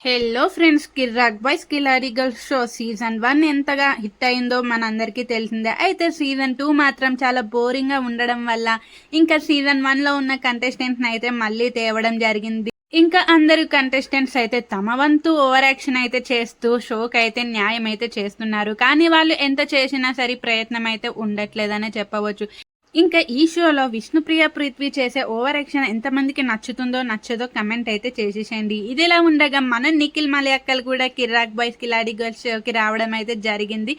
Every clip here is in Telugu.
Hello friends, Kirrak boys Khiladi girls show season 1 ఎంతగా హిట్ అయిందో మనందరికీ తెలిసిందే. అయితే సీజన్ 2 మాత్రం చాలా బోరింగ్ గా ఉండడం వల్ల ఇంకా సీజన్ 1 లో ఉన్న కంటెస్టెంట్స్ అయితే మళ్ళీ తేవడం జరిగింది. ఇంకా అందరు కంటెస్టెంట్స్ అయితే తమ వంతు ఓవర్ యాక్షన్ అయితే చేస్తూ షోకి అయితే న్యాయం అయితే చేస్తున్నారు. కానీ వాళ్ళు ఎంత చేసినా సరే ప్రయత్నం అయితే ఉండట్లేదనే చెప్పవచ్చు. ఇంకా ఈ షోలో విష్ణుప్రియ పృథ్వీ చేసే ఓవర్ యాక్షన్ ఎంతమందికి నచ్చుతుందో నచ్చదో కమెంట్ అయితే చేసేసేయండి. ఇదిలా ఉండగా మన నిఖిల్ మలయక్కలు కూడా కిర్రాక్ బాయ్స్ కిలాడి గర్ల్స్ షోకి రావడం అయితే జరిగింది.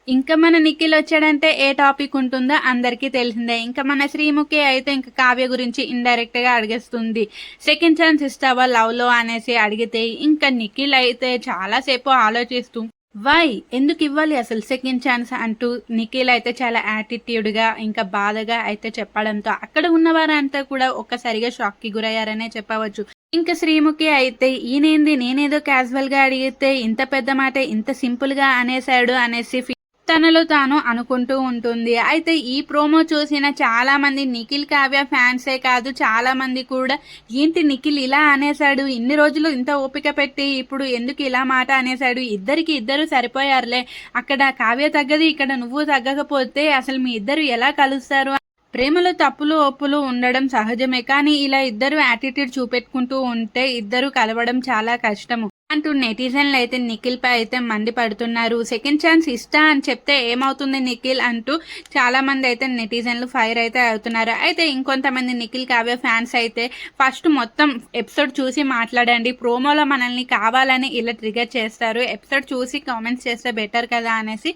ఇంకా మన నిఖిల్ వచ్చాడంటే ఏ టాపిక్ ఉంటుందో అందరికీ తెలిసిందే. ఇంకా మన శ్రీముఖి అయితే ఇంకా కావ్య గురించి ఇండైరెక్ట్ గా అడిగేస్తుంది. సెకండ్ ఛాన్స్ ఇస్తావా లవ్ లో అనేసి అడిగితే ఇంకా నిఖిల్ అయితే చాలాసేపు ఆలోచిస్తూ వై ఎందుకు ఇవ్వాలి అసలు సెకండ్ ఛాన్స్ అంటూ నిఖిల్ అయితే చాలా యాటిట్యూడ్ గా ఇంకా బాధగా అయితే చెప్పడంతో అక్కడ ఉన్న వారంతా కూడా ఒక్కసారిగా షాక్ కి గురయ్యారనే చెప్పవచ్చు. ఇంకా శ్రీముఖి అయితే ఈయనేంది నేనేదో క్యాజువల్ గా అడిగితే ఇంత పెద్ద మాట ఇంత సింపుల్ గా అనేసాడు అనేసి తనలో తాను అనుకుంటూ ఉంటుంది. అయితే ఈ ప్రోమో చూసిన చాలా మంది నిఖిల్ కావ్య ఫ్యాన్సే కాదు, చాలా మంది కూడా ఏంటి నిఖిల్ ఇలా అనేసాడు, ఇన్ని రోజులు ఇంత ఓపిక పెట్టి ఇప్పుడు ఎందుకు ఇలా మాట అనేసాడు, ఇద్దరు సరిపోయారులే, అక్కడ కావ్య తగ్గది ఇక్కడ నువ్వు తగ్గకపోతే అసలు మీ ఇద్దరు ఎలా కలుస్తారు, ప్రేమలో తప్పులు ఒప్పులు ఉండడం సహజమే, కానీ ఇలా ఇద్దరు యాటిట్యూడ్ చూపెట్టుకుంటూ ఉంటే ఇద్దరు కలవడం చాలా కష్టము అంటూ నెటిజన్లు అయితే నిఖిల్ పై అయితే మండిపడుతున్నారు. సెకండ్ ఛాన్స్ ఇస్తా అని చెప్తే ఏమవుతుంది నిఖిల్ అంటూ చాలా మంది అయితే నెటిజన్లు ఫైర్ అయితే అవుతున్నారు. అయితే ఇంకొంతమంది నిఖిల్ కావ్య ఫ్యాన్స్ అయితే ఫస్ట్ మొత్తం ఎపిసోడ్ చూసి మాట్లాడండి, ప్రోమోలో మనల్ని కావాలని ఇలా ట్రిగర్ చేస్తారు, ఎపిసోడ్ చూసి కామెంట్స్ చేస్తే బెటర్ కదా అనేసి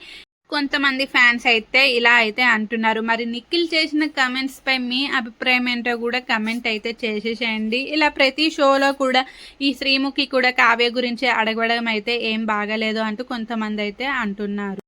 కొంతమంది ఫ్యాన్స్ అయితే ఇలా అయితే అంటున్నారు. మరి నిఖిల్ చేసిన కమెంట్స్ పై మీ అభిప్రాయం ఏంటో కూడా కమెంట్ అయితే చేసేసేయండి. ఇలా ప్రతి షోలో కూడా ఈ శ్రీముఖి కూడా కావ్య గురించి అడగడం అయితే ఏం బాగలేదు అంటూ కొంతమంది అయితే అంటున్నారు.